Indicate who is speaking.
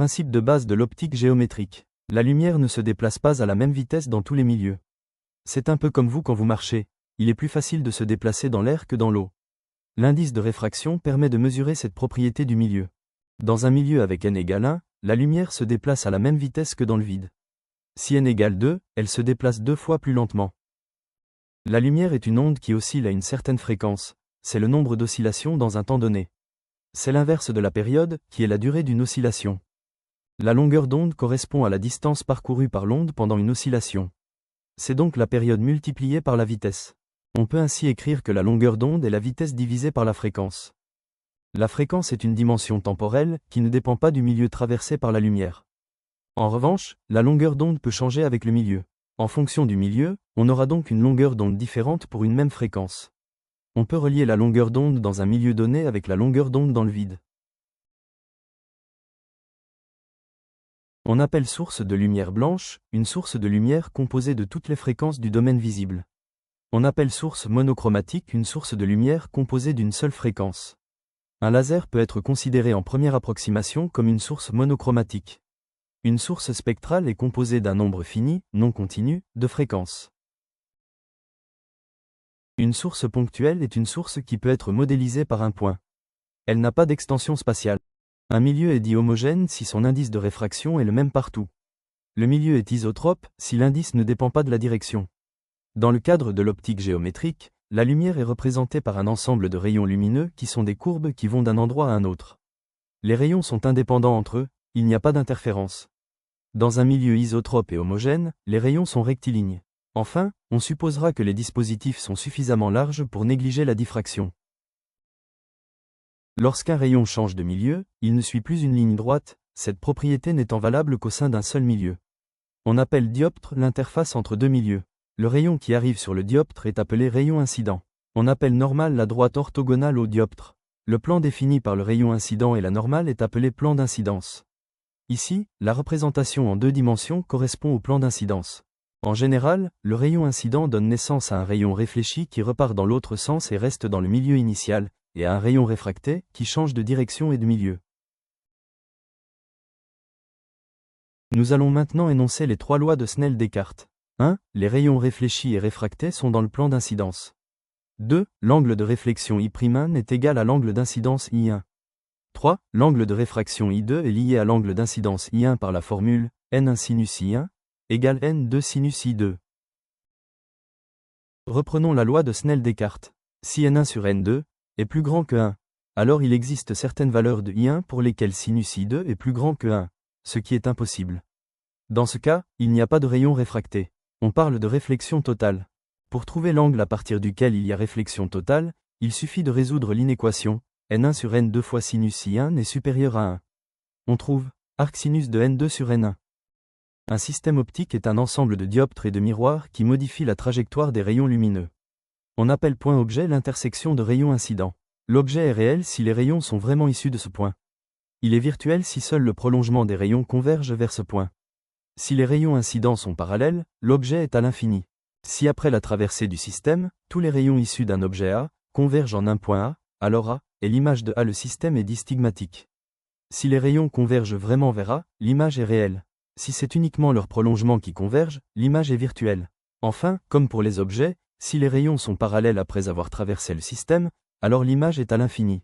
Speaker 1: Principe de base de l'optique géométrique. La lumière ne se déplace pas à la même vitesse dans tous les milieux. C'est un peu comme vous quand vous marchez, il est plus facile de se déplacer dans l'air que dans l'eau. L'indice de réfraction permet de mesurer cette propriété du milieu. Dans un milieu avec n égale 1, la lumière se déplace à la même vitesse que dans le vide. Si n égale 2, elle se déplace 2 fois plus lentement. La lumière est une onde qui oscille à une certaine fréquence, c'est le nombre d'oscillations dans un temps donné. C'est l'inverse de la période, qui est la durée d'une oscillation. La longueur d'onde correspond à la distance parcourue par l'onde pendant une oscillation. C'est donc la période multipliée par la vitesse. On peut ainsi écrire que la longueur d'onde est la vitesse divisée par la fréquence. La fréquence est une dimension temporelle, qui ne dépend pas du milieu traversé par la lumière. En revanche, la longueur d'onde peut changer avec le milieu. En fonction du milieu, on aura donc une longueur d'onde différente pour une même fréquence. On peut relier la longueur d'onde dans un milieu donné avec la longueur d'onde dans le vide. On appelle source de lumière blanche, une source de lumière composée de toutes les fréquences du domaine visible. On appelle source monochromatique une source de lumière composée d'une seule fréquence. Un laser peut être considéré en première approximation comme une source monochromatique. Une source spectrale est composée d'un nombre fini, non continu, de fréquences. Une source ponctuelle est une source qui peut être modélisée par un point. Elle n'a pas d'extension spatiale. Un milieu est dit homogène si son indice de réfraction est le même partout. Le milieu est isotrope si l'indice ne dépend pas de la direction. Dans le cadre de l'optique géométrique, la lumière est représentée par un ensemble de rayons lumineux qui sont des courbes qui vont d'un endroit à un autre. Les rayons sont indépendants entre eux, il n'y a pas d'interférence. Dans un milieu isotrope et homogène, les rayons sont rectilignes. Enfin, on supposera que les dispositifs sont suffisamment larges pour négliger la diffraction. Lorsqu'un rayon change de milieu, il ne suit plus une ligne droite, cette propriété n'étant valable qu'au sein d'un seul milieu. On appelle dioptre l'interface entre deux milieux. Le rayon qui arrive sur le dioptre est appelé rayon incident. On appelle normale la droite orthogonale au dioptre. Le plan défini par le rayon incident et la normale est appelé plan d'incidence. Ici, la représentation en deux dimensions correspond au plan d'incidence. En général, le rayon incident donne naissance à un rayon réfléchi qui repart dans l'autre sens et reste dans le milieu initial, et à un rayon réfracté qui change de direction et de milieu. Nous allons maintenant énoncer les trois lois de Snell-Descartes. 1. Les rayons réfléchis et réfractés sont dans le plan d'incidence. 2. L'angle de réflexion I'1 est égal à l'angle d'incidence I1. 3. L'angle de réfraction I2 est lié à l'angle d'incidence I1 par la formule N1 sinus I1 égale N2 sinus I2. Reprenons la loi de Snell-Descartes. Si N1 sur N2 est plus grand que 1, alors il existe certaines valeurs de I1 pour lesquelles sinus I2 est plus grand que 1, ce qui est impossible. Dans ce cas, il n'y a pas de rayon réfracté. On parle de réflexion totale. Pour trouver l'angle à partir duquel il y a réflexion totale, il suffit de résoudre l'inéquation N1 sur N2 fois sinus I1 est supérieur à 1. On trouve arc sinus de N2 sur N1. Un système optique est un ensemble de dioptres et de miroirs qui modifie la trajectoire des rayons lumineux. On appelle point-objet l'intersection de rayons incidents. L'objet est réel si les rayons sont vraiment issus de ce point. Il est virtuel si seul le prolongement des rayons converge vers ce point. Si les rayons incidents sont parallèles, l'objet est à l'infini. Si après la traversée du système, tous les rayons issus d'un objet A convergent en un point A, alors A est l'image de A, le système est dit stigmatique. Si les rayons convergent vraiment vers A, l'image est réelle. Si c'est uniquement leur prolongement qui converge, l'image est virtuelle. Enfin, comme pour les objets, si les rayons sont parallèles après avoir traversé le système, alors l'image est à l'infini.